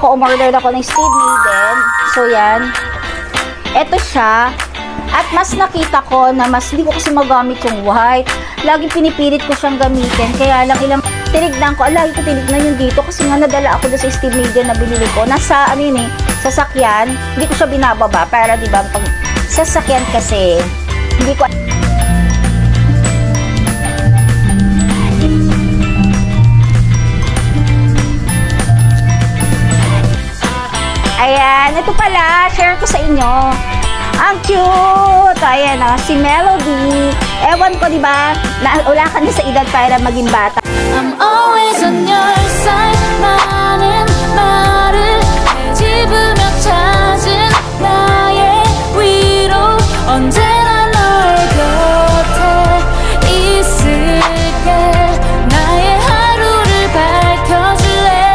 Umorder ako ng Steve Maiden. So, yan. Ito siya. At mas nakita ko na mas hindi ko kasi magamit yung white. Laging pinipilit ko siyang gamitin. Kaya lang ilang tinignan ko. Lagi ko tinignan yung dito. Kasi nga nadala ako doon sa Steve Maiden na binili ko. Nasa, ano yun eh, sasakyan. Hindi ko siya binababa. Para, di ba, pag sasakyan kasi, hindi ko... Ayan, ito pala, share ko sa inyo. Ang cute! Ayan, si Melody. Ewan ko, di ba? Wala ka na sa edad para maging bata. I'm always on your side. 많은 말을 집으며 찾은 나의 위로 언제나 널 곁에 있을게. 나의 하루를 밝혀줄래.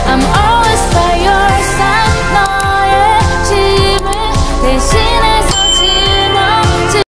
I'm always by your side. 너의 짐을 대신해서 짊어질.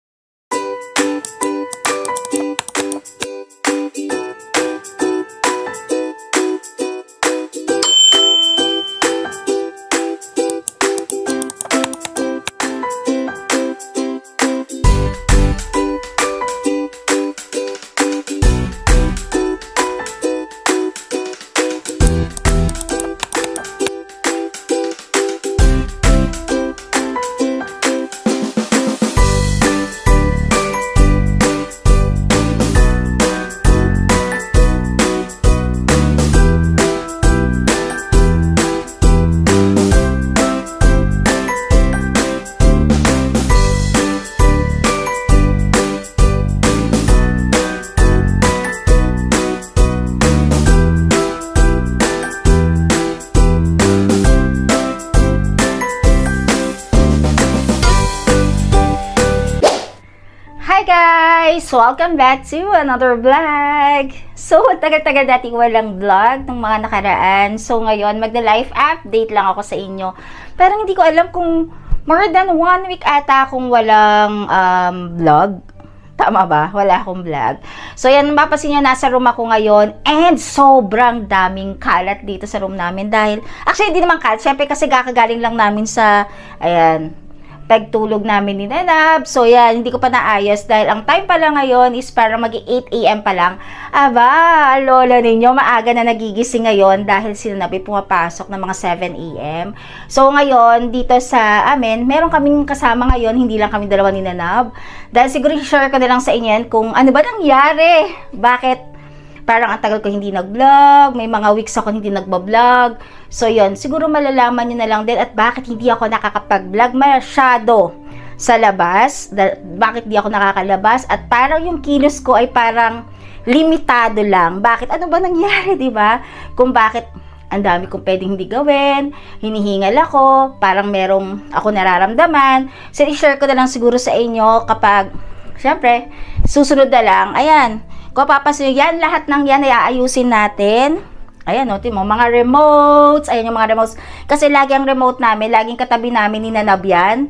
Hi guys! Welcome back to another vlog! So, tagal-tagal dating walang vlog ng mga nakaraan. So, ngayon, magda-life update lang ako sa inyo. Parang hindi ko alam kung more than 1 week ata akong walang vlog. Tama ba? Wala akong vlog. So, yan, mapapansin nyo, nasa room ako ngayon. And sobrang daming kalat dito sa room namin. Dahil, actually, hindi naman kalat. Siyempre, kasi kakagaling lang namin sa, ayan, pagtulog namin ni Nanab. So, yan, hindi ko pa naayos dahil ang time pala ngayon is para mag-8 AM pa lang. Aba, lola ninyo, maaga na nagigising ngayon dahil si Nanab ay pumapasok ng mga 7 AM. So, ngayon, dito sa amin, meron kaming kasama ngayon, hindi lang kami dalawa ni Nanab. Dahil siguro i-share ko na lang sa inyo yan kung ano ba nangyari. Bakit? Parang ang tagal ko hindi nag-vlog, may mga weeks ako hindi nagba-vlog. So, yun, siguro malalaman nyo na lang din at bakit hindi ako nakakapag-vlog masyado sa labas. Bakit hindi ako nakakalabas at parang yung kilos ko ay parang limitado lang. Bakit? Ano ba nangyari, di ba? Kung bakit ang dami kong pwedeng hindi gawin, hinihingal ako, parang merong ako nararamdaman. So, i-share ko na lang siguro sa inyo kapag, syempre, susunod na lang. Ayan. Kung papasin yan, lahat ng yan ay aayusin natin. Ayan, no, mo, mga remotes. Ayan yung mga remotes. Kasi lagi ang remote namin, laging katabi namin ni Nanab yan.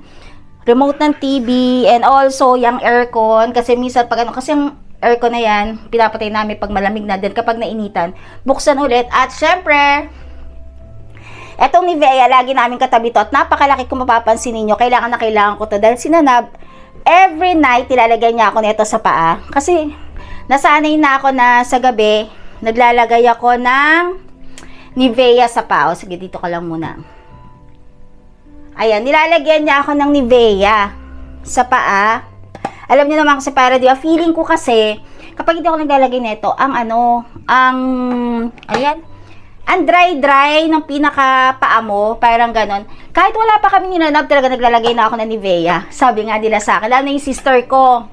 Remote ng TV and also yung aircon. Kasi minsan pag ano, kasi yung aircon na yan, pinapatay namin pag malamig na din. Kapag nainitan, buksan ulit. At syempre, etong Nivea, lagi namin katabi to. At napakalaki kung mapapansin ninyo, kailangan na kailangan ko to. Dahil si Nanab, every night, ilalagay niya ako nito sa paa. Kasi, nasanay na ako na sa gabi, naglalagay ako ng Nivea sa paa. O, sige, dito ka lang muna. Ayan, nilalagyan niya ako ng Nivea sa paa. Alam niyo naman kasi para, di ba, feeling ko kasi, kapag hindi ako naglalagay nito, ayan, ang dry-dry ng pinaka-paa mo, parang ganon. Kahit wala pa kami ninanab, talaga naglalagay na ako ng Nivea. Sabi nga nila sa akin, lalo na yung sister ko,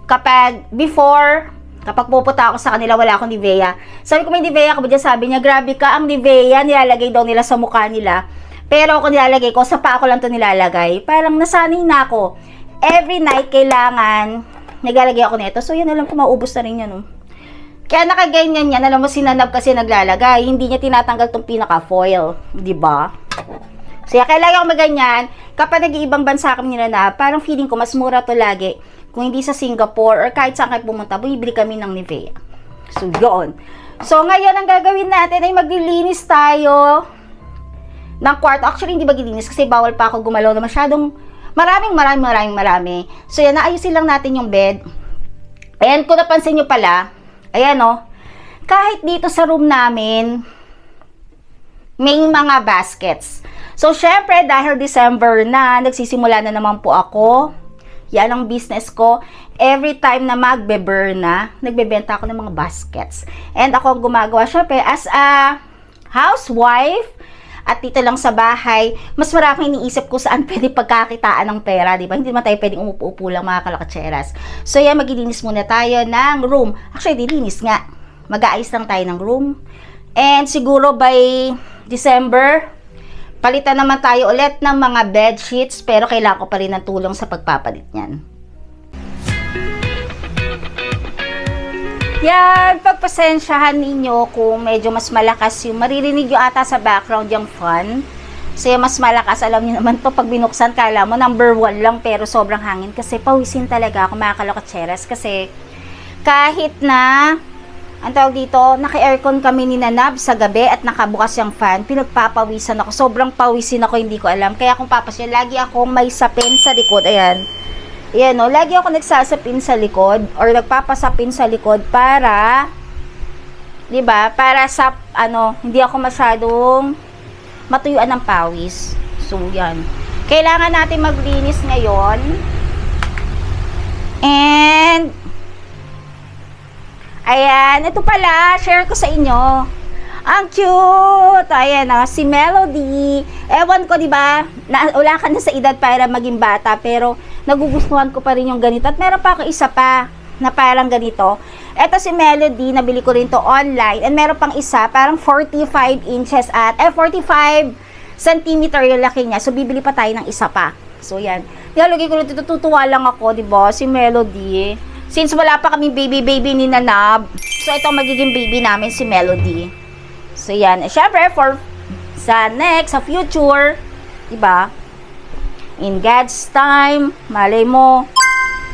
kapag pupunta ako sa kanila, wala akong Nivea. Sabi ko, may Nivea ka ba dyan? Sabi niya, grabe ka, ang Nivea, nilalagay daw nila sa mukha nila. Pero ako nilalagay ko, sa paa ko lang ito nilalagay. Parang nasanay na ako. Every night, kailangan, naglalagay ako nito. So, yan, alam ko, maubos na rin yan, no? Kaya nakaganyan yan, alam mo, si Nanab kasi naglalagay. Hindi niya tinatanggal itong pinaka-foil. Diba? So, kailangan ko maganyan. Kapag nag-iibang bansa kami ni Nanab, parang feeling ko, mas mura to lagi. Kung hindi sa Singapore or kahit saan kayo pumunta, bumibili kami ng Nivea. So, yun. So, ngayon, ang gagawin natin ay maglilinis tayo ng kwarto. Actually, hindi ba gilinis kasi bawal pa ako gumalaw na masyadong marami. So, yan, naayusin lang natin yung bed. Ayan, kung napansin nyo pala, ayan o, kahit dito sa room namin, may mga baskets. So, syempre, dahil December na, nagsisimula na naman po ako. Yan ang business ko. Every time na magbe-burn na, nagbebenta ako ng mga baskets. And ako ang gumagawa, syempre, as a housewife, at dito lang sa bahay, mas marami iniisip ko saan pwede pagkakitaan ng pera, di ba? Hindi naman tayo pwedeng umupo-upo lang, mga kalakatseras. So, yan, maglilinis muna tayo ng room. Actually, dilinis nga. Mag-aayos lang tayo ng room. And siguro by December, palitan naman tayo ulit ng mga bed sheets, pero kailangan ko pa rin ng tulong sa pagpapalit niyan. Yan, pagpasensyahan ninyo kung medyo mas malakas yung maririnig yung ata sa background yung fan. So, yung mas malakas, alam niyo naman to, pag binuksan, kala mo number 1 lang, pero sobrang hangin. Kasi pawisin talaga ako, mga kalakatseras. Kasi kahit na, ang tawag dito, naka-aircon kami ni Nanab sa gabi at nakabukas yung fan, pinagpapawisan ako. Sobrang pawisin ako, hindi ko alam. Kaya kung papasya, lagi akong may sapin sa likod. Ayan. Ayan o, lagi ako nagsasapin sa likod or nagpapasapin sa likod para, di ba, para sa, hindi ako masyadong matuyuan ng pawis. So, yan. Kailangan natin maglinis ngayon. And, ayan, ito pala, share ko sa inyo. Ang cute! Ayan si Melody. Ewan ko, di ba, wala ka na sa edad para maging bata, pero nagugustuhan ko pa rin yung ganito. At meron pa ako isa pa na parang ganito. Ito si Melody, nabili ko rin to online. And meron pang isa, parang 45 inches at 45 centimeter yung laki niya. So, bibili pa tayo ng isa pa. So, yan. Nilalagay ko rin ito, tutuwa lang ako, di ba, si Melody. Since wala pa kaming baby ni Nanab, so ito magiging baby namin si Melody. So, yan. Syempre, sa future, diba? In God's time, malay mo,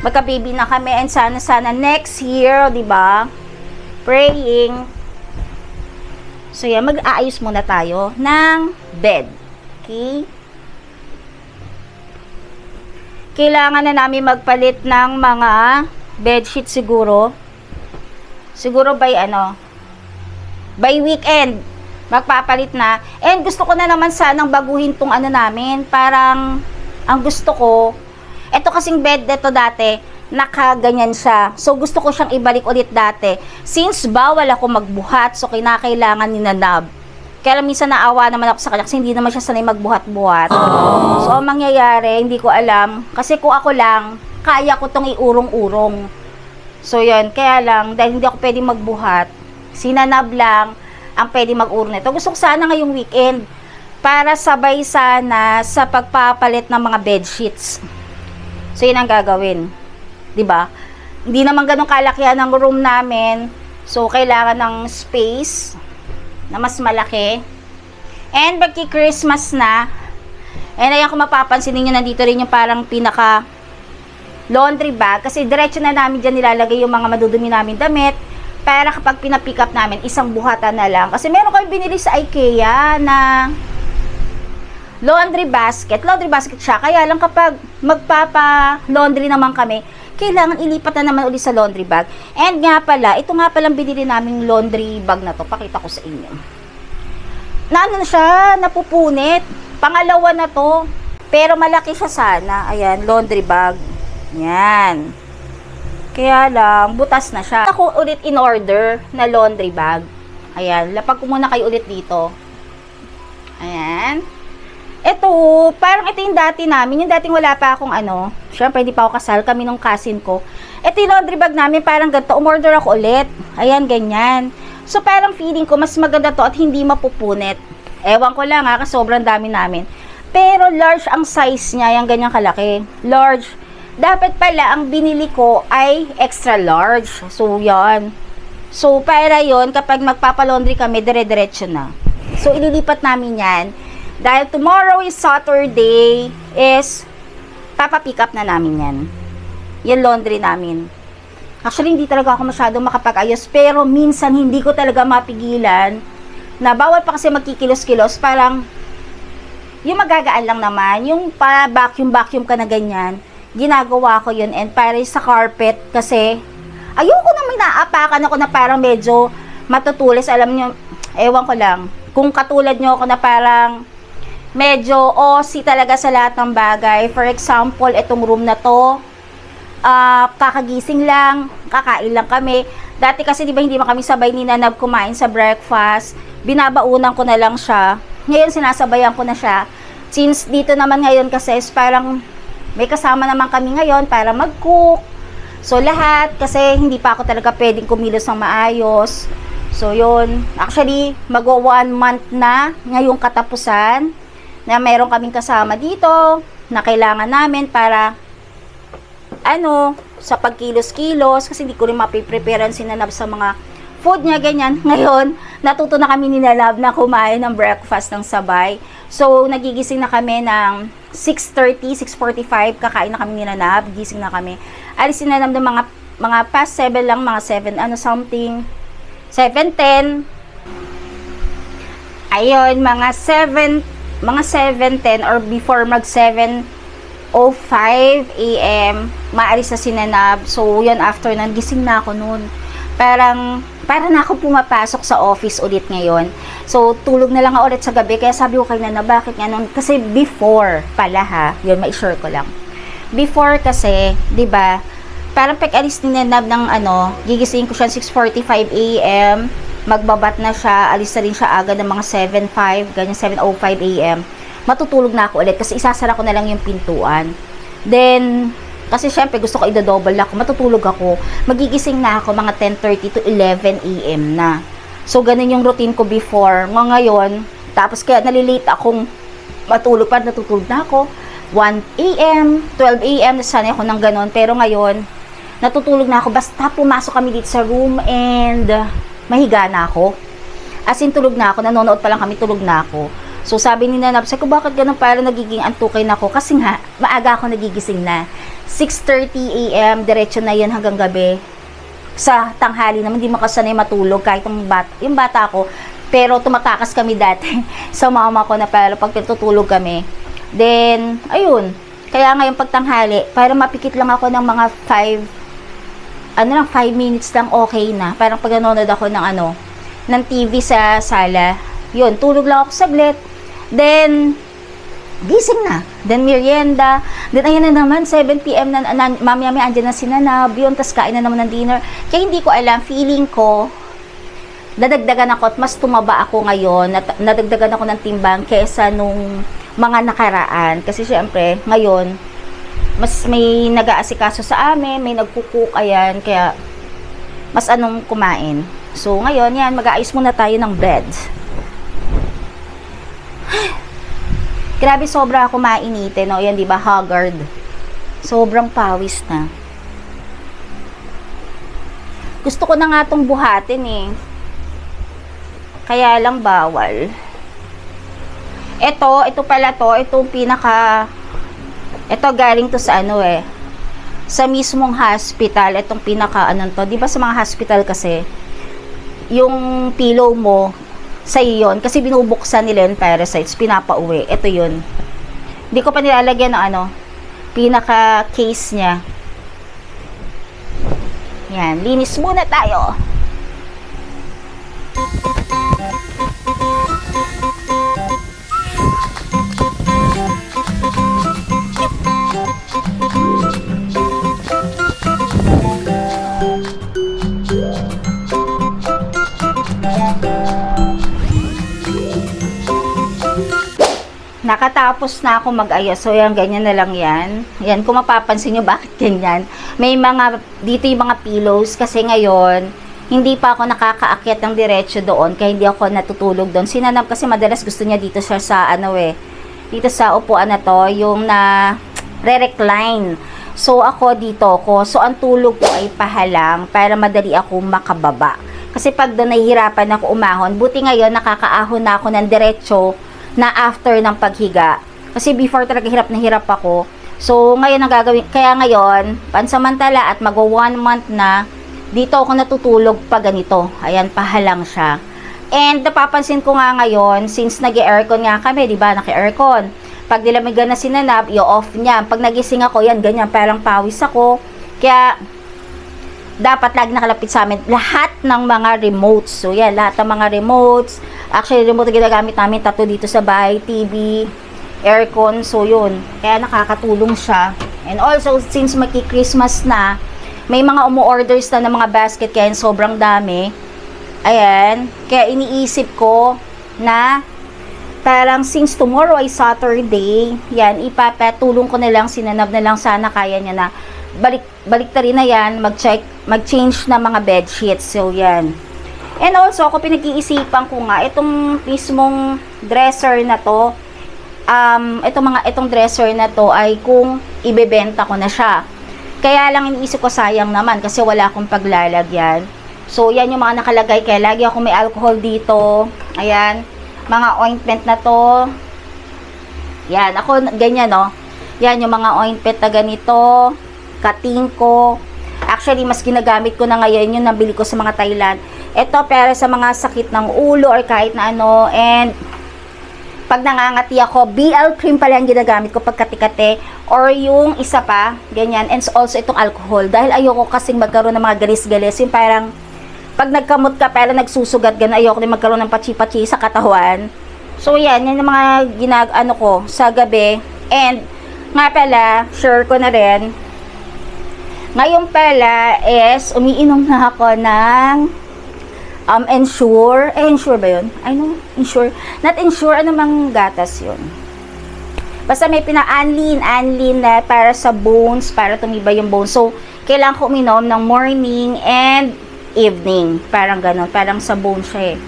magka-baby na kami, and sana next year, diba? Praying. So, yan. Mag-aayos muna tayo ng bed. Okay? Kailangan na namin magpalit ng mga bedsheet siguro. Siguro by weekend magpapalit na. And gusto ko na naman sanang baguhin tong namin. Parang ang gusto ko, ito kasing bed dito dati, nakaganyan siya. So gusto ko siyang ibalik ulit dati. Since bawal ako magbuhat, so kinakailangan ni Nanab. Kaya minsan naawa naman ako sa kanya kasi hindi naman siya sanay magbuhat-buhat. So ang mangyayari, hindi ko alam. Kasi kung ako lang, kaya ko tong iurong-urong. So yun, kaya lang, dahil hindi ako pwedeng magbuhat, si Nanab lang ang pwedeng mag-urong nito. Gusto ko sana ngayong weekend para sabay sana sa pagpapalit ng mga bed sheets. So yun ang gagawin. 'Di ba? Hindi naman ganun kalakihan ng room namin. So kailangan ng space na mas malaki. And magki-Christmas na. And ayan, kung mapapansin niyo, nandito rin yung parang pinaka laundry bag, kasi diretso na namin dyan nilalagay yung mga madudumi namin damit, para kapag pinapick up namin, isang buhatan na lang. Kasi meron kami binili sa IKEA na laundry basket siya, kaya lang kapag magpapa-laundry naman kami, kailangan ilipat na naman ulit sa laundry bag. And nga pala, ito nga palang binili naming laundry bag na to, pakita ko sa inyo. Na ano siya, napupunit. Pangalawa na to, pero malaki siya sana. Ayan, laundry bag. Yan. Kaya lang, butas na siya. Ako ulit in order na laundry bag. Ayan, lapag ko muna kayo ulit dito. Ayan. Ito, parang ito yung dati namin. Yung dating wala pa akong syempre hindi pa ako kasal, kami nung cousin ko. Ito yung laundry bag namin, parang ganito. Umorder ako ulit. Ayan, ganyan. So, parang feeling ko, mas maganda to at hindi mapupunit. Ewan ko lang kasi sobrang dami namin. Pero large ang size niya, yung ganyang kalaki. Large. Dapat pala, ang binili ko ay extra large. So, yan. So, para yon kapag magpapalaundry kami, dire-diretso na. So, ililipat namin yan. Dahil tomorrow is Saturday, is papapick up na namin yan. Yan laundry namin. Actually, hindi talaga ako masyadong makapag-ayos. Pero, minsan, hindi ko talaga mapigilan na bawal pa kasi magkikilos-kilos. Parang, yung magagaan lang naman, yung pa vacuum ka na ganyan, ginagawa ko yun. And para sa carpet, kasi ayoko naman naapakan ako na parang medyo matutulis. Alam nyo, ewan ko lang, kung katulad nyo ako na parang medyo OC talaga sa lahat ng bagay. For example, itong room na to, kakagising lang, kakain lang kami. Dati kasi di ba hindi kami sabay ni Nanab kumain sa breakfast, binabaunan ko na lang siya. Ngayon sinasabayan ko na siya. Since dito naman ngayon kasi is parang may kasama naman kami ngayon para mag-cook. So lahat, kasi hindi pa ako talaga pwedeng kumilos ng maayos. So yun, actually mag-1 month na ngayong katapusan na meron kaming kasama dito na kailangan namin para sa pagkilos-kilos, kasi hindi ko rin mapipreparean si Nanab sa mga food niya, ganyan. Ngayon, natuto na kami ni Nanab na kumain ng breakfast ng sabay. So, nagigising na kami ng 6:30, 6:45, kakain na kami ni Nanab, gising na kami. Alisin na Nanab ng mga past 7 lang, mga 7, something, 7:10. Ayun, mga 7:10 or before mag 7:05 AM, maalis na si Nanab. So, yun, after nun, gising na ako noon. Para na ako pumapasok sa office ulit ngayon. So, tulog na lang ako ulit sa gabi. Kaya sabi ko kay Nanab, bakit nga nun? Kasi before pala ha, yun, ma-share ko lang. Before kasi, di ba, parang pag-alis ni Nanab ng gigising ko siya 6:45 AM, magbabat na siya, alis na rin siya agad ng mga 7:05, ganyan, 7:05 AM. Matutulog na ako ulit kasi isasara ko na lang yung pintuan. Then, kasi syempre gusto ko i-double lock, matutulog ako. Magigising na ako mga 10:30 to 11 AM na. So, ganun yung routine ko before. Ngayon, tapos kaya nalilate akong matulog pa, natutulog na ako. 1 AM, 12 AM, nasanay ako ng ganun. Pero ngayon, natutulog na ako. Basta pumasok kami dito sa room and mahiga na ako. As in, tulog na ako. Nanonood pa lang kami, tulog na ako. So, sabi ni Nanab, sabi ko, bakit ganun? Parang nagiging antukay na ako. Kasi nga, maaga ako nagigising na. 6:30 AM, diretso na yan hanggang gabi. Sa tanghali naman, hindi makasanay matulog kahit yung bata ko. Pero tumatakas kami dati sa mama ko na para pag tutulog kami. Then, ayun. Kaya ngayon pagtanghali, para mapikit lang ako ng mga 5 minutes lang, okay na. Parang pag nanonood ako ng TV sa sala. Yun, tulog lang ako saglit. Then, gising na. Then, merienda. Then, ayan na naman, 7 PM na, mami-mami, andyan na si Nanab. Yun, tas kain na naman ng dinner. Kaya hindi ko alam, feeling ko, nadagdagan ako at mas tumaba ako ngayon. Nadagdagan ako ng timbang kesa nung mga nakaraan. Kasi, syempre, ngayon, mas may nag-aasikaso sa amin, may nagkukuk, ayan. Kaya, mas kumain. So, ngayon, yan, mag-aayos muna tayo ng bed. Grabe, sobra ako mainitin, no? Yan, di ba? Haggard. Sobrang pawis na. Gusto ko na nga itong buhatin, eh. Kaya lang bawal. Ito pala to. Itong ito galing to sa sa mismong hospital. Itong to. Di ba sa mga hospital kasi, yung pillow mo, sa iyon, kasi binubuksan nila yung parasites, pinapauwi. Ito yun. Hindi ko pa nilalagyan ng pinaka-case niya. Yan, linis muna tayo. Nakatapos na ako mag-ayos. So, yan, ganyan na lang yan. Yan, kung mapapansin nyo, bakit ganyan? May dito yung mga pillows. Kasi ngayon, hindi pa ako nakakaakyat ng diretso doon. Kaya hindi ako natutulog doon. Si Nanab kasi madalas gusto niya dito siya sa, dito sa upuan na to, yung re-recline. So, ako dito ako. So, ang tulog ko ay pahalang para madali ako makababa. Kasi pag doon nahihirapan ako umahon, buti ngayon, nakakaahon na ako ng diretso na after ng paghiga. Kasi before talaga hirap na hirap ako. So, ngayon ang gagawin, kaya ngayon, pansamantala at mag-1 month na, dito ako natutulog pa ganito. Ayan, pahalang siya. And napapansin ko nga ngayon, since nag-aircon nga kami, di ba, naka-aircon. Pag nilamigan na si Nanab, i-off niya. Pag nagising ako, yan, ganyan, parang pawis ako. Kaya, dapat lagi nakalapit sa amin lahat ng mga remotes. So, yan, lahat ng mga remotes. Actually, remote na ginagamit namin, tatlo dito sa bahay, TV, aircon. So, yun. Kaya nakakatulong siya. And also, since maki-Christmas na, may mga umu-orders na ng mga basket, kaya sobrang dami. Ayan. Kaya iniisip ko na parang since tomorrow ay Saturday, yan, ipapatulong ko na lang, sinanab na lang sana kaya niya na balik ta rin na yan, mag-change na mga bed sheets. So, yan. And also, ako pinag-iisipan ko nga, itong mismong dresser na to, itong dresser na to ay kung ibebenta ko na siya. Kaya lang iniisip ko, sayang naman kasi wala akong paglalagyan. So, yan yung mga nakalagay. Kaya lagi ako may alcohol dito. Ayan. Mga ointment na to. Yan. Ako, ganyan, no? Yan yung mga ointment na ganito. Kating ko. Actually, mas ginagamit ko na ngayon yung nabili ko sa mga Thailand. Ito, pero sa mga sakit ng ulo or kahit na ano. And, pag nangangati ako, BL cream pala yung ginagamit ko pagkati-kati. Or yung isa pa, ganyan. And also, itong alcohol. Dahil ayoko kasing magkaroon ng mga galis-galis. Yung parang, pag nagkamot ka, pero nagsusugat gan, ayoko din magkaroon ng pachi-pachi sa katawan. So, yan. Yan yung mga ano ko sa gabi. And, nga pala, share ko na rin. Ngayon pala is, umiinom na ako ng Ensure. Ensure ba yun? I know, Ensure. Not Ensure, ano mang gatas yun. Basta may pina-anlin na para sa bones, para tumibay yung bones. So, kailangan ko uminom ng morning and evening. Parang ganon. Parang sa bones siya eh.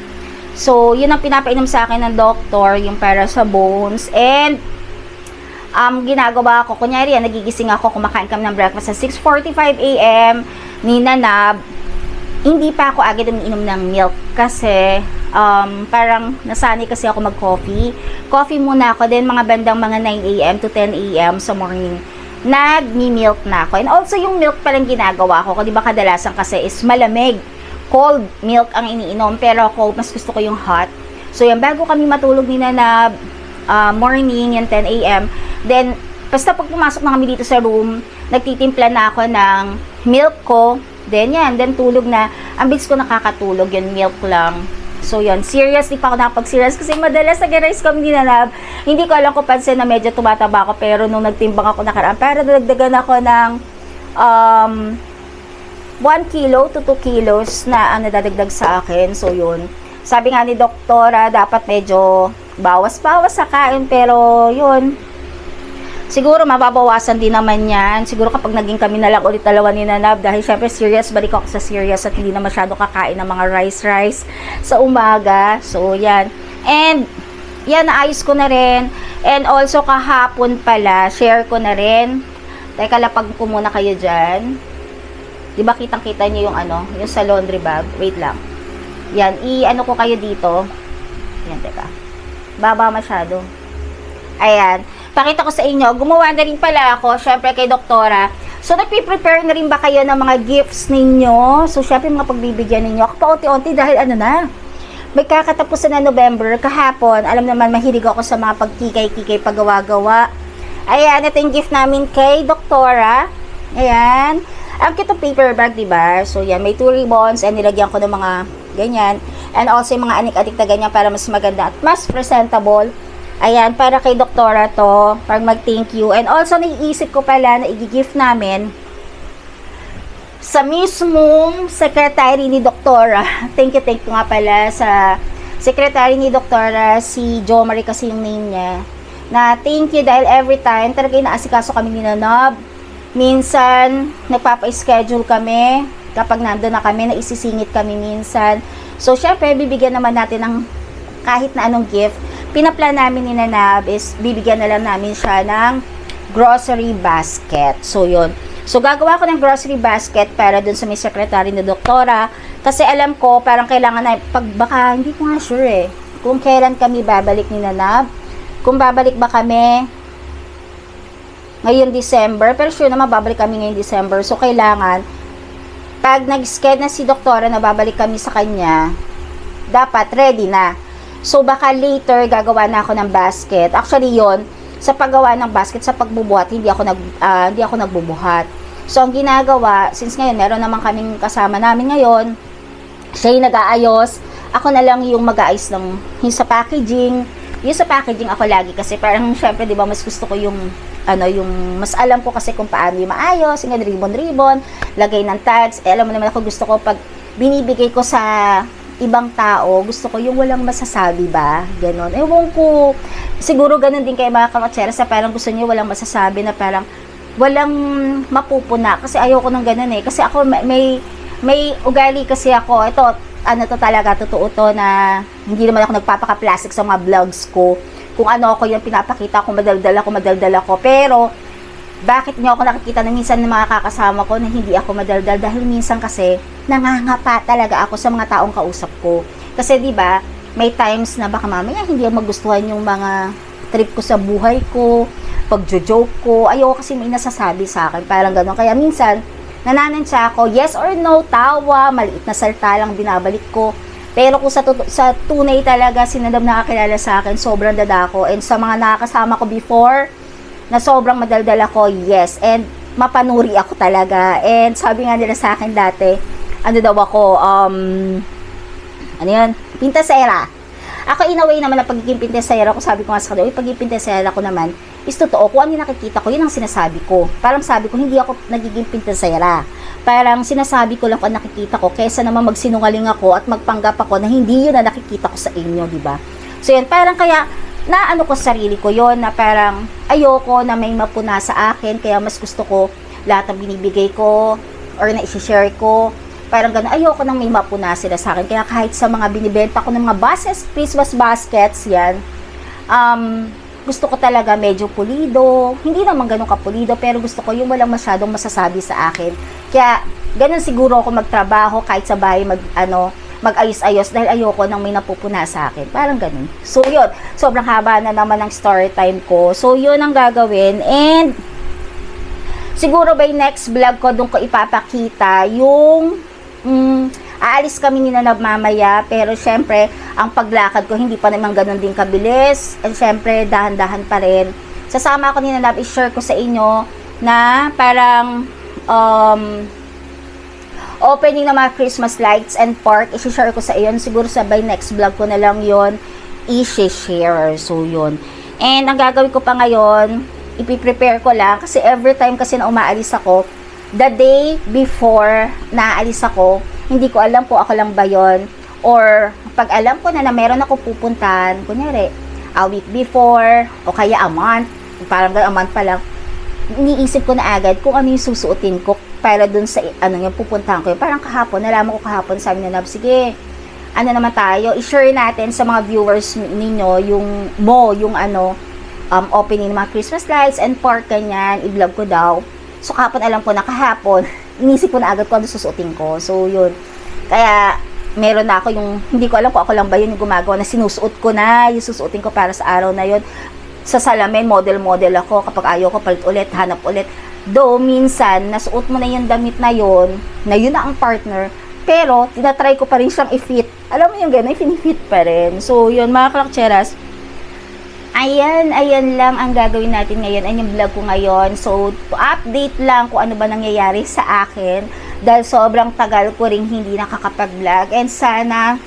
So, yun ang pinapainom sa akin ng doktor, yung para sa bones. And, ginagawa ko, kunyari yan, nagigising ako, kumakain kami ng breakfast sa 6:45 AM, ni Nanab, hindi pa ako agad umiinom ng milk kasi parang nasanay kasi ako mag-coffee. Coffee muna ako, then mga bandang mga 9 AM to 10 AM sa morning, nagmi-milk na ako. And also yung milk palang ginagawa ko, di ba kadalasan kasi is malamig, cold milk ang iniinom, pero ako mas gusto ko yung hot. So yan, bago kami matulog ni Nanab, morning, yung 10 AM, then basta pag pumasok na kami dito sa room, nagtitimpla na ako ng milk ko. Then, yan. Then, tulog na. Ang bilis ko nakakatulog. Yan, milk lang. So, yan. Serious. Di pa ako nakapag-serious. Kasi madalas nag-rice kami ni Nanab. Hindi ko alam kung pansin na medyo tumataba ako. Pero, nung nagtimbang ako nakaraan, para nadagdagan ako ng 1 kilo to 2 kilos na ang nadadagdag sa akin. So, yun. Sabi nga ni doktora, dapat medyo bawas-bawas sa kain. Pero, yun. Siguro mababawasan din naman yan. Siguro kapag naging kami na lang ulit dalawa ni Nanab, dahil syempre serious, balik ako sa serious at hindi na masyado kakain ng mga rice sa umaga. So, yan. And, yan, naayos ko na rin. And also, kahapon pala, share ko na rin. Teka, lapag ko muna kayo dyan. Diba kitang-kita nyo yung ano, yung sa laundry bag? Wait lang. Yan, i-ano ko kayo dito. Yan, teka. Baba masyado. Ayan. Pakita ko sa inyo, gumawa na rin pala ako, syempre kay doktora. So, nagpiprepare na rin ba kayo ng mga gifts ninyo? So, syempre mga pagbibigyan ninyo. Ako paunti-unti dahil ano na, may kakatapusan na November, kahapon. Alam naman, mahilig ako sa mga pagkikay-kikay, paggawa-gawa. Ayan, ito yung gift namin kay doktora. Ayan. Ang cute paper bag, diba? So, yan, may 2 ribbons and nilagyan ko ng mga ganyan. And also, yung mga anik-anik na ganyan para mas maganda at mas presentable. Ayan, para kay doktora to, pag mag-thank you. And also, naiisip ko pala na i-gift namin sa mismong secretary ni doktora. Thank you nga pala sa secretary ni doktora, si Jo Marie kasi yung name niya. Na thank you dahil every time, talaga inaasikaso kami ni Nanab. Minsan, nagpapa-schedule kami. Kapag nandun na kami, naisisingit kami minsan. So, syempre, bibigyan naman natin ng kahit na anong gift. Pinaplan namin ni Nanab is bibigyan na lang namin siya ng grocery basket. So, yun. So, gagawa ko ng grocery basket para dun sa may secretary na doktora. Kasi alam ko, parang kailangan na, baka, hindi ko nga sure eh. Kung kailan kami babalik ni Nanab. Kung babalik ba kami ngayon December. Pero sure naman, babalik kami ngayon December. So, kailangan, pag nag-schedule na si doktora na babalik kami sa kanya, dapat ready na. So, baka later, gagawa na ako ng basket. Actually, yon sa paggawa ng basket, sa pagbubuhat, hindi ako nagbubuhat. So, ang ginagawa, since ngayon, meron naman kaming kasama namin ngayon, siya yung nag-aayos, ako na lang yung mag-aayos ng yung sa packaging. Yung sa packaging ako lagi kasi parang syempre, di ba, mas gusto ko yung yung mas alam ko kasi kung paano yung maayos, yung ribbon-ribbon, lagay ng tags. Alam mo naman ako, gusto ko pag binibigay ko sa ibang tao, gusto ko yung walang masasabi ba, ganon. Ewan ko, siguro ganon din kay mga kamatseras na parang gusto niyo walang masasabi, na parang walang mapupuna, kasi ayoko ng ganon kasi ako may ugali kasi ako, ito, to talaga, totoo to, na hindi naman ako nagpapaka-plastic sa mga vlogs ko, kung ano ako yung pinapakita ko, madaldal ako, pero bakit niyo ako nakikita na minsan ng mga kakasama ko na hindi ako madaldal? Dahil minsan kasi nangangapa talaga ako sa mga taong kausap ko. Kasi 'di ba, may times na baka mamaya hindi ako magustuhan yung mga trip ko sa buhay ko, pagjo-joke ko. Ayoko kasi may nasasabi sa akin, parang gano'n. Kaya minsan nananansya ako, yes or no, tawa, maliit na salta lang binabalik ko. Pero kung sa tunay talaga, sinadam nakakilala sa akin, sobrang dadako. And sa mga nakakasama ko before, na sobrang madaldal ako, yes. And mapanuri ako talaga. And sabi nga nila sa akin dati, ano daw ako, ano yan? Pintasera. Ako in a way naman na pagiging pintasera ko, sabi ko nga sa kanila, pagiging pintasera ko naman, is totoo, kung ano yung nakikita ko, yun ang sinasabi ko. Parang sabi ko, hindi ako nagiging pintasera. Parang sinasabi ko lang kung nakikita ko, kaysa naman magsinungaling ako at magpanggap ako na hindi yun na nakikita ko sa inyo, di ba? So yun, parang kaya, naano ko sarili ko yon, na parang ayoko na may mapuna sa akin, kaya mas gusto ko lahat ng binibigay ko or na i-share ko, parang gano'n, ayoko nang may mapuna sila sa akin. Kaya kahit sa mga binibenta ko ng mga Christmas baskets, yan, gusto ko talaga medyo pulido, hindi naman ganun kapulido, pero gusto ko yung walang masyadong masasabi sa akin. Kaya ganun siguro ako magtrabaho kahit sa bahay, mag-ayos-ayos, dahil ayoko nang may napupuna sa akin. Parang ganun. So, yun. Sobrang haba na naman ng story time ko. So, yun ang gagawin. And, siguro by next vlog ko, doon ko ipapakita yung, aalis kami ni Nanab mamaya. Pero, syempre, ang paglakad ko, hindi pa naman ganun din kabilis. And, syempre, dahan-dahan pa rin. Sasama ako ni Nanab, i-share ko sa inyo na parang, opening ng mga Christmas lights and park, i-share ko sa iyon. Siguro sa by next vlog ko na lang yon i-share. So, yun. And, ang gagawin ko pa ngayon, ipiprepare ko lang. Kasi every time kasi na umaalis ako, the day before na aalis ako, hindi ko alam po ako lang ba yun. Or, pag alam ko na meron ako pupuntahan, kunyari, a week before, o kaya a month, parang a month pa lang, iniisip ko na agad kung ano yung susuotin ko para dun sa yung pupuntahan ko. Parang kahapon, nalaman ko kahapon, sabi na Nab, sige, ano naman tayo, i-share natin sa mga viewers ninyo yung opening ng mga Christmas lights and park, ganyan, i-vlog ko daw. So kahapon, alam ko na kahapon, inisip ko na agad kung ano susuotin ko. So yun, kaya meron na ako yung, hindi ko alam kung ako lang ba yun yung gumagawa na sinusuot ko na, yung susuotin ko para sa araw na yun. Sa salamin, model ako, kapag ayaw ko, palit ulit, hanap ulit. Though, minsan, nasuot mo na yung damit na yun na ang partner, pero, tinatry ko pa rin siyang i-fit. Alam mo yung gano'n, i-fit pa rin. So, yun, mga kalakcheras, ayan lang ang gagawin natin ngayon, ay yung vlog ko ngayon. So, to update lang kung ano ba nangyayari sa akin, dahil sobrang tagal ko rin hindi nakakapag-vlog, and sana,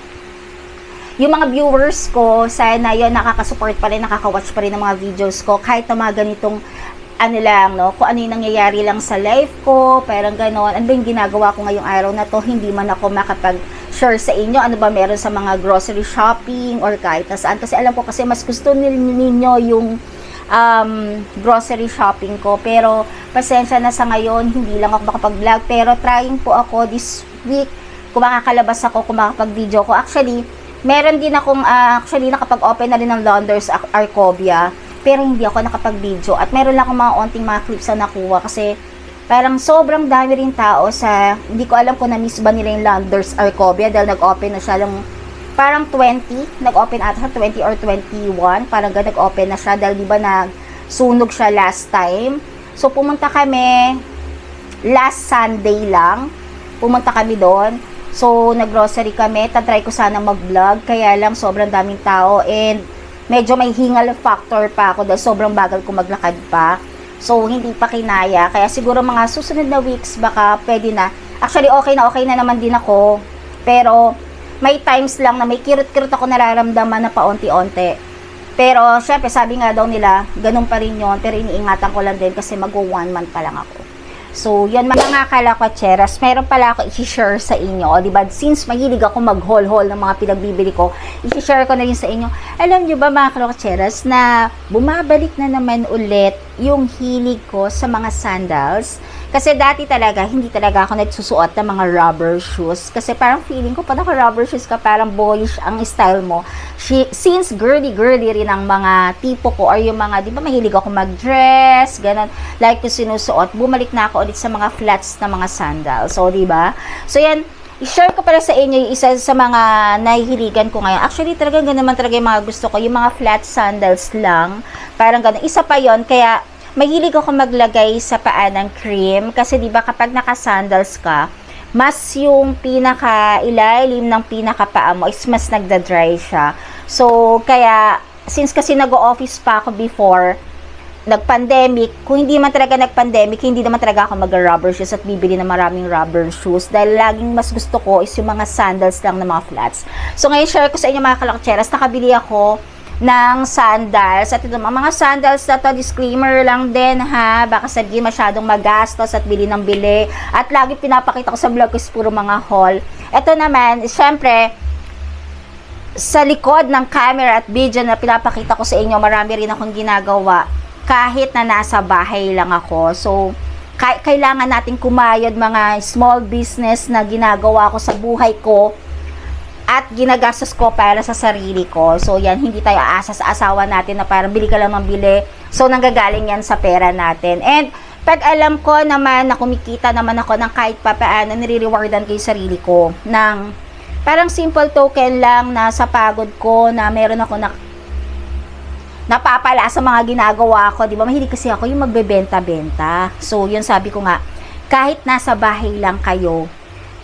yung mga viewers ko, sana yun, nakakasupport pa rin, nakaka-watch pa rin ng mga videos ko, kahit na mga ganitong, kung ano yung nangyayari lang sa life ko, parang gano'n. Ano ba yung ginagawa ko ngayong araw na to, hindi man ako makapag-share sa inyo, ano ba meron sa mga grocery shopping, or kahit na saan. Kasi alam ko kasi mas gusto ninyo yung grocery shopping ko. Pero, pasensya na sa ngayon, hindi lang ako makapag-vlog. Pero, trying po ako this week, kung makakalabas ako, kung makapag-video ko. Actually, meron din akong, nakapag-open na rin ng Launders Arcovia, pero hindi ako nakapag-video. At meron lang akong mga onting mga clips na nakuha, kasi parang sobrang dami rin tao sa, hindi ko alam kung na-miss ba nila yung Launders Arcovia, dahil nag-open na siya lang, parang 20, nag-open ata siya, 20 or 21, parang nag-open na siya, dahil diba nagsunog siya last time. So, pumunta kami, last Sunday lang, pumunta kami doon. So, nag-grocery kami. Tatry ko sana mag-vlog. Kaya lang, sobrang daming tao. And, medyo may hingal factor pa ako dahil sobrang bagal ko maglakad pa. So, hindi pa kinaya. Kaya siguro mga susunod na weeks, baka pwede na. Actually, okay na naman din ako. Pero, may times lang na may kirot-kirot ako nararamdaman na paunti-unti. Pero, syempre, sabi nga daw nila, ganun pa rin yun. Pero, iniingatan ko lang din kasi mag-1 month pa lang ako. So, yun mga kalakwacheras, meron pala ako i-share sa inyo. O, diba? Since mahilig ako mag-haul-haul ng mga pinagbibili ko, i-share ko na rin sa inyo. Alam nyo ba mga kalakwacheras na bumabalik na naman ulit yung hilig ko sa mga sandals? Kasi dati talaga, hindi talaga ako nagsusuot ng mga rubber shoes. Kasi parang feeling ko, pag naka-rubber shoes ka, parang boyish ang style mo. Since girly-girly rin ang mga tipo ko, or yung mga, di ba mahilig ako mag-dress, ganun, like yung sinusuot, bumalik na ako ulit sa mga flats na mga sandals. So, di ba? So, yan, i-share ko pala sa inyo yung isa sa mga nahihiligan ko ngayon. Actually, talagang ganun naman talaga yung mga gusto ko. Yung mga flat sandals lang. Parang ganun. Isa pa yon, kaya mahilig ako maglagay sa paa ng cream kasi 'di ba kapag naka-sandals ka, mas yung pinaka-ilalim ng pinaka-paa mo is mas nagda-dry siya. So, kaya since kasi nag-o-office pa ako before nag-pandemic, kung hindi man talaga nag-pandemic, hindi naman talaga ako mag-rubber shoes at bibili na maraming rubber shoes dahil laging mas gusto ko is yung mga sandals lang na mga flats. So, ngayon share ko sa inyo mga kalakcheras, nakabili ako ng sandals. At ito, mga sandals na to, disclaimer lang din ha, baka sabihin masyadong magastos at bili ng bili. At lagi pinapakita ko sa vlog is puro mga haul. Ito naman, syempre, sa likod ng camera at video na pinapakita ko sa inyo, marami rin akong ginagawa kahit na nasa bahay lang ako. So, kailangan natin kumayod mga small business na ginagawa ko sa buhay ko at ginagastos ko para sa sarili ko. So, yan, hindi tayo aasa sa asawa natin na parang bili ka lang ng bili. So, nanggagaling yan sa pera natin. And, pag alam ko naman na kumikita naman ako ng kahit pa paano, nire-rewardan ko yung sarili ko ng parang simple token lang na sa pagod ko na meron ako napapala sa mga ginagawa ko. Di ba? Mahilig kasi ako yung magbebenta-benta. So, yun sabi ko nga, kahit nasa bahay lang kayo,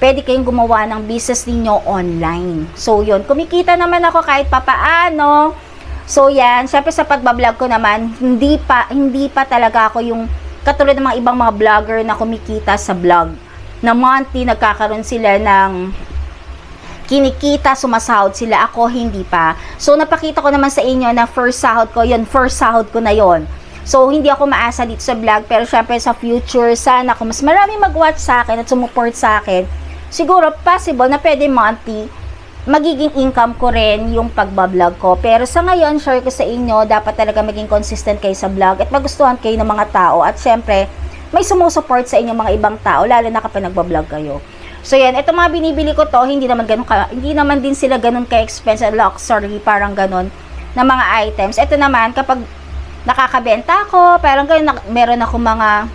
pwede kayong gumawa ng business ninyo online. So, yun. Kumikita naman ako kahit papaano. So, yan. Syempre, sa pagbablog ko naman, hindi pa talaga ako yung katulad ng mga ibang mga vlogger na kumikita sa vlog. Na monthly, nagkakaroon sila ng kinikita, sumasahod sila. Ako, hindi pa. So, napakita ko naman sa inyo na first sahod ko, yun, first sahod ko na yon. So, hindi ako maasa dito sa vlog. Pero, syempre, sa future, sana kung mas marami mag-watch sa akin at sumuport sa akin, siguro, possible na pwede monthly, magiging income ko rin yung pagbablog ko. Pero sa ngayon, share ko sa inyo, dapat talaga maging consistent kayo sa vlog at magustuhan kayo ng mga tao. At syempre, may sumusupport sa inyo mga ibang tao, lalo na kapag nagbablog kayo. So yan, ito mga binibili ko to, hindi naman din sila ganun ka-expensive, luxury, parang ganun, na mga items. Ito naman, kapag nakakabenta ako, parang ganun, meron ako mga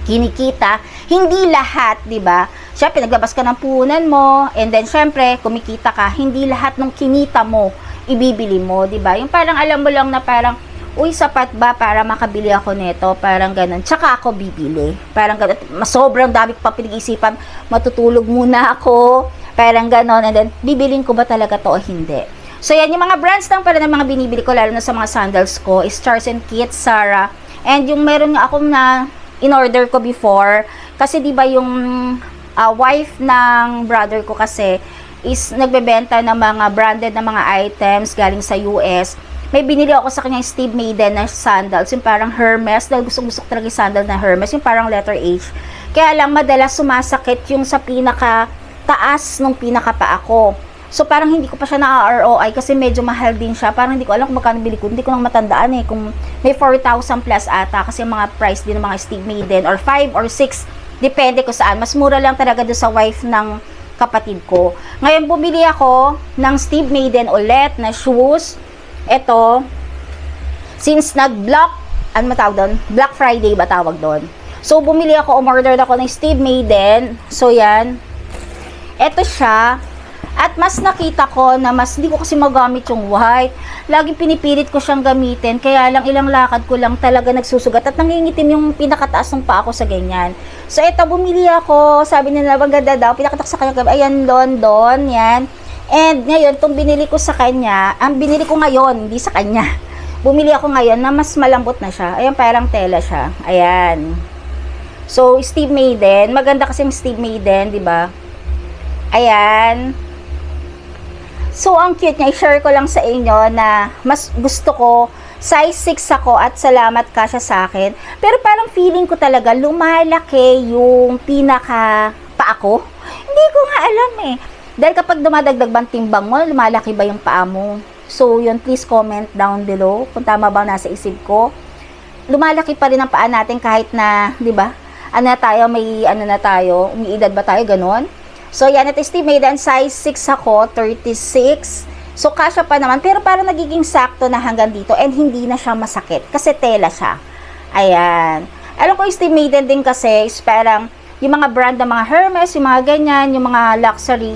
kinikita, hindi lahat, 'di ba? Syempre naglabas ka ng puhunan mo, and then syempre kumikita ka, hindi lahat ng kinita mo ibibili mo, 'di ba? Yung parang alam mo lang na parang uy, sapat ba para makabili ako nito? Parang ganun. Tsaka ako bibili. Parang ganun. Sobrang dami ko pa pinag-isipan. Matutulog muna ako. Parang ganun. And then, bibilin ko ba talaga to o hindi? So, yan. Yung mga brands lang pala ng mga binibili ko, lalo na sa mga sandals ko, is Charles & Keith, Zara. And yung meron nga akong na in-order ko before. Kasi, di ba yung wife ng brother ko kasi is nagbebenta ng mga branded na mga items galing sa US. May binili ako sa kanya Steve Madden na sandals, yung parang Hermes, dahil gusto talaga yung sandal na Hermes, yung parang letter H. Kaya lang madalas sumasakit yung sa pinaka-taas nung pinaka-paa ko. So parang hindi ko pa siya na-ROI kasi medyo mahal din siya. Parang hindi ko alam kung magkano bili ko, hindi ko lang matandaan kung may 4,000 plus ata kasi mga price din ng mga Steve Madden or 5 or 6, depende ko saan. Mas mura lang talaga doon sa wife ng kapatid ko. Ngayon bumili ako ng Steve Madden ulit na shoes. Ito, since nag-block, ano matawag doon? Black Friday ba tawag doon? So, bumili ako, umorder ako ng Steve Madden. So, yan. Ito siya. At mas nakita ko na mas hindi ko kasi magamit yung white. Laging pinipilit ko siyang gamitin. Kaya lang ilang lakad ko lang talaga nagsusugat. At nangingitim yung pinakataas ng paa ko sa ganyan. So ito, bumili ako. Sabi nila, maganda daw. Pinakatak sa kanya. Ayan, London. Yan. And ngayon, itong binili ko sa kanya. Ang binili ko ngayon, hindi sa kanya. Bumili ako ngayon na mas malambot na siya. Ayan, parang tela siya. Ayan. So, Steve Madden. Maganda kasi yung Steve Madden, di ba? Ayan. So, ang cute niya, i-share ko lang sa inyo na mas gusto ko, size 6 ako at salamat ka siya sa akin. Pero parang feeling ko talaga, lumalaki yung pinaka paa ko. Hindi ko nga alam eh. Dahil kapag dumadagdag bang timbang mo, lumalaki ba yung paa mo? So, yun, please comment down below kung tama ba nasa isip ko. Lumalaki pa rin ang paa natin kahit na, di ba? Ano na tayo, may ano na tayo, umiidad ba tayo, ganon? So, yan, at Steve Madden, size 6 ako, 36. So, kasya pa naman, pero parang nagiging sakto na hanggang dito and hindi na siya masakit kasi tela siya. Ayan. Alam ko, Steve Madden din kasi is parang yung mga brand ng mga Hermes, yung mga ganyan, yung mga luxury,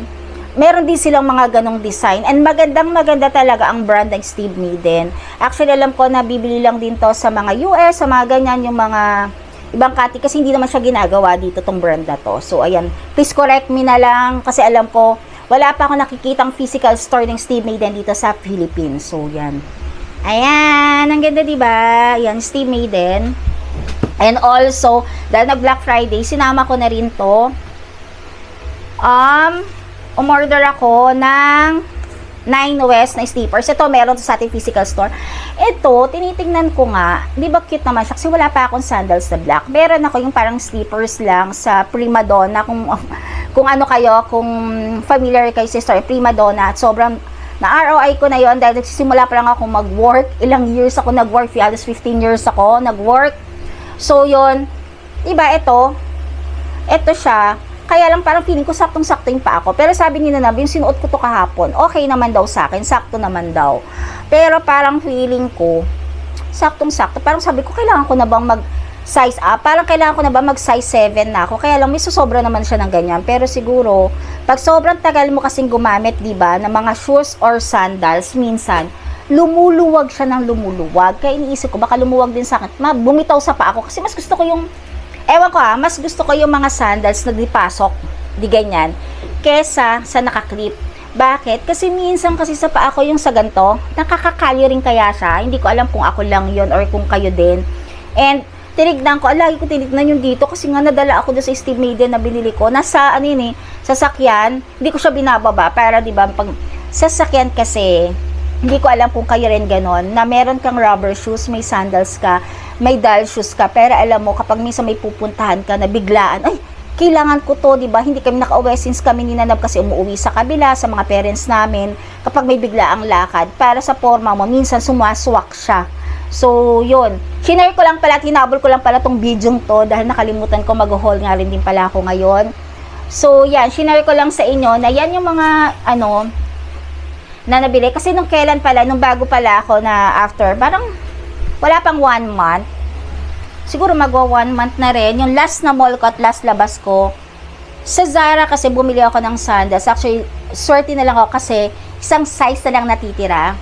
meron din silang mga ganong design. And maganda talaga ang brand ng Steve Madden. Actually, alam ko na bibili lang din to sa mga US, sa mga ganyan, yung mga ibang kati kasi hindi naman siya ginagawa dito tong brand na to. So, ayan. Please correct me na lang kasi alam ko, wala pa ako nakikitang physical store ng Steve Madden dito sa Philippines. So, yan. Ayan. Ang ganda, diba? Ayan, Steve Madden. And also, dahil nag-Black Friday, sinama ko na rin to. Umorder ako ng 9 West na slippers. Ito, meron sa ating physical store. Ito, tinitingnan ko nga, di ba cute naman siya? Kasi wala pa akong sandals na black. Meron ako yung parang slippers lang sa Prima Donna. Kung ano kayo, kung familiar kayo sa store, Prima Donna. At sobrang na-ROI ko na yon dahil nagsisimula pa lang ako mag-work. Ilang years ako nag-work. Halos 15 years ako nag-work. So, yun. Diba, ito siya. Kaya lang parang feeling ko saktong-sakto yung pa ako. Pero sabi ni Nanab, yung sinuot ko to kahapon, okay naman daw sa akin, sakto naman daw. Pero parang feeling ko, saktong-sakto. Parang sabi ko, kailangan ko na bang mag-size up? Parang kailangan ko na ba mag-size 7 na ako? Kaya lang, may susobra naman siya ng ganyan. Pero siguro, pag sobrang tagal mo kasing gumamit, diba, ng mga shoes or sandals, minsan, lumuluwag siya ng lumuluwag. Kaya iniisip ko, baka lumuwag din sa akin. Bumitaw sa pa ako. Kasi mas gusto ko yung ewan ko mas gusto ko yung mga sandals na dipasok, di ganyan, kesa sa nakaklip. Bakit? Kasi minsan kasi sa paa ko yung sa ganito, nakakakalyo rin kaya siya. Hindi ko alam kung ako lang yon or kung kayo din. And tinignan ko, lagi ko tinignan yung dito kasi nga nadala ako doon sa Steve Madden na binili ko. Nasa ano yun sasakyan, hindi ko siya binababa para di ba pag sasakyan kasi, hindi ko alam kung kayo rin ganon, na meron kang rubber shoes, may sandals ka, may doll shoes ka, pero alam mo, kapag minsan may pupuntahan ka na biglaan, ay, kailangan ko to, diba? Hindi kami naka-uwi since kami ni Nanab kasi umuwi sa kabila, sa mga parents namin, kapag may biglaang lakad, para sa forma mo, minsan sumaswak siya. So, yun. Shinare ko lang pala, tinabol ko lang pala tong video to, dahil nakalimutan ko mag-haul nga rin din pala ako ngayon. So, yan, shinare ko lang sa inyo, na yan yung mga, na nabili. Kasi nung kailan pala, nung bago pala ako na after, parang, wala pang 1 month. Siguro magwa 1 month na rin. Yung last na mall ko at last labas ko. Sa Zara kasi bumili ako ng sandals. Actually, swerte na lang ako kasi isang size na lang natitira.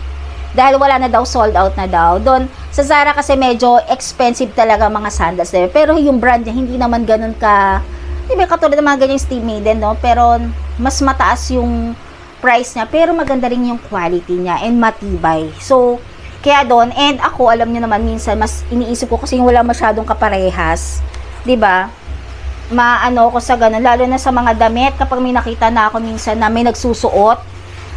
Dahil wala na daw, sold out na daw. Doon, sa Zara kasi medyo expensive talaga mga sandals. Pero yung brand niya, hindi naman ganun ka, di ba, katulad ng mga ganyang Steve Madden, no? Pero mas mataas yung price niya. Pero maganda rin yung quality niya and matibay. So, kaya doon, and ako, alam niyo naman, minsan, mas iniisip ko kasi wala masyadong kaparehas. 'Di ba? Maano ko sa ganun, lalo na sa mga damit, kapag may nakita na ako minsan na may nagsusuot,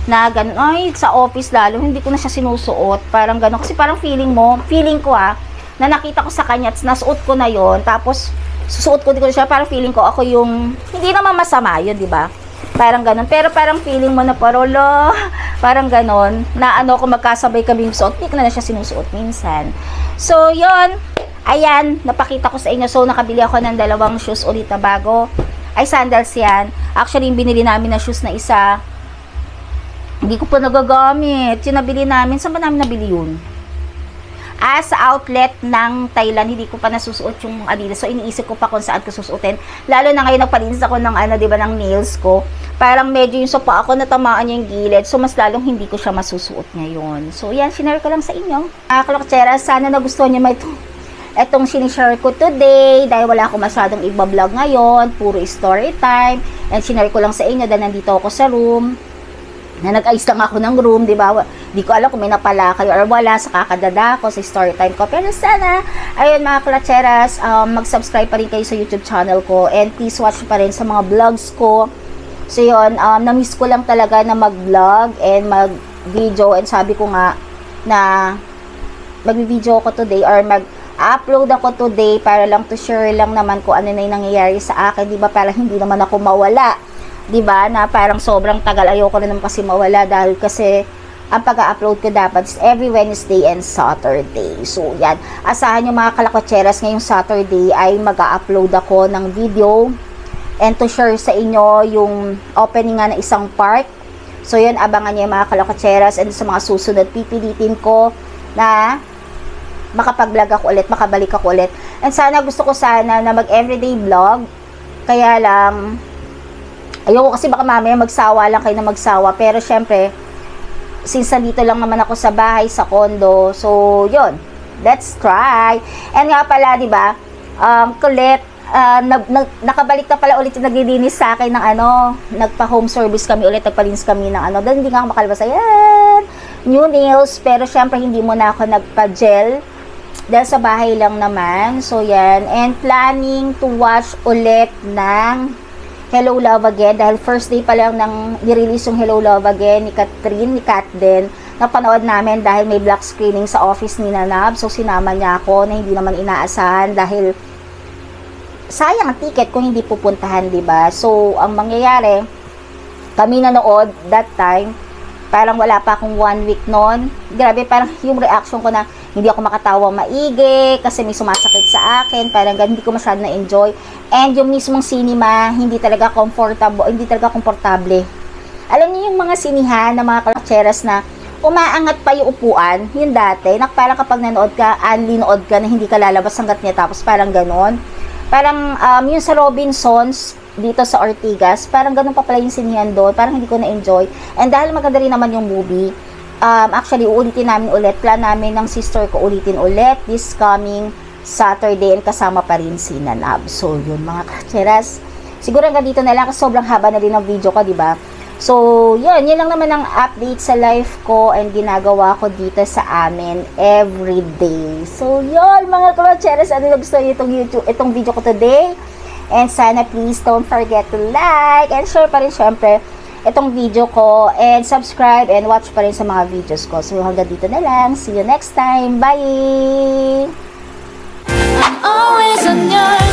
na ganun, ay, sa office lalo, hindi ko na siya sinusuot. Parang ganun, kasi parang feeling ko na nakita ko sa kanya, at nasuot ko na yon, tapos, susuot ko din ko siya, parang feeling ko, ako yung, hindi naman masama yun, 'di ba? Parang ganon. Pero parang feeling mo na parolo, parang ganon, na kung magkasabay kami yung suot, hindi ko na siya sinusuot minsan. So, yon. Ayan, napakita ko sa inyo. So, nakabili ako ng 2 shoes ulit na bago. Ay, sandals yan. Actually, yung binili namin na shoes na isa, hindi ko pa nagagamit. Yung nabili namin, saan ba namin nabili yun? Sa outlet ng Thailand, hindi ko pa nasusuot yung Adidas. So, iniisip ko pa kung saan ko susuotin. Lalo na ngayon, nagpalinis ako ng, diba, ng nails ko. parang medyo yung sopa ako natamaan yung gilid. So, mas lalong hindi ko siya masusuot ngayon. So, yan, sinare ko lang sa inyo. Kaloktsera, sana nagustuhan nyo itong sinishare ko today. Dahil wala ako masyadong iba-vlog ngayon. Puro story time. And sinare ko lang sa inyo dahil nandito ako sa room. Na nag-ayos lang ako ng room, di ba? Di ko alam kung may napala kayo or wala sa kakadada ko sa story time ko. Pero sana, ayun mga kalokteras, mag-subscribe pa rin kayo sa YouTube channel ko. And please watch pa rin sa mga vlogs ko. So yun, na-miss ko lang talaga na mag-vlog and mag-video, and sabi ko nga na mag-video ako today or mag-upload ako today para lang to share lang naman kung ano na yung nangyayari sa akin, diba? Para hindi naman ako mawala, diba? Na parang sobrang tagal, ayoko na naman kasi mawala dahil kasi ang pag-upload ko dapat is every Wednesday and Saturday. So yan, asahan yung mga kalakotseras ngayong Saturday ay mag-upload ako ng video and to share sa inyo yung opening nga ng isang park. So yun, abangan niyo yung mga kalokotseras, and sa mga susunod pipilitin ko na makapag-vlog ako ulit, makabalik ako ulit. And sana, gusto ko sana na mag-everyday vlog. Kaya lang, ayoko kasi baka mamaya magsawa lang kayo na magsawa. Pero syempre, since nandito lang naman ako sa bahay, sa condo. So yun, let's try. And nga pala, diba, Colette, nakabalik na pala ulit yung naglilinis sa akin ng nagpa-home service kami ulit, nagpalinis kami ng doon hindi nga ako makalabas, ayan, new nails, pero syempre hindi mo na ako nagpa-gel dahil sa bahay lang naman. So yan, and planning to watch ulit ng Hello Love Again, dahil first day pa lang nang nirelease yung Hello Love Again ni Catherine, ni Kat din, napanood namin dahil may black screening sa office ni Nanab. So sinama niya ako na hindi naman inaasahan dahil sayang ang ticket kung hindi pupuntahan, diba? So, ang mangyayari, kami nanood that time, parang wala pa akong 1 week noon. Grabe, parang yung reaction ko na hindi ako makatawa maigi kasi may sumasakit sa akin, parang hindi ko masyado na-enjoy. And yung mismong cinema, hindi talaga komportable. Alam niyo yung mga sinihan na mga kalokteras na umaangat pa yung upuan, yun dati, na parang kapag nanood ka, linood ka na hindi ka lalabas hanggat niya, tapos parang ganon. Parang yung sa Robinsons dito sa Ortigas, parang ganun pa pala yung sinihan doon, parang hindi ko na-enjoy. And dahil maganda rin naman yung movie, actually uulitin namin ulit, plan namin ng sister ko ulitin ulit this coming Saturday, and kasama pa rin si Nanab. So yun mga kalokteras, siguro hanggang dito na lang kasi sobrang haba na rin ng video ko, diba? So yun lang naman ang update sa life ko and ginagawa ko dito sa amin everyday. So yun mga kalokteras, ano na gusto niyo itong video ko today, and sana please don't forget to like and share pa rin syempre itong video ko, and subscribe and watch pa rin sa mga videos ko. So hanggang dito na lang, see you next time, bye. I'm always on your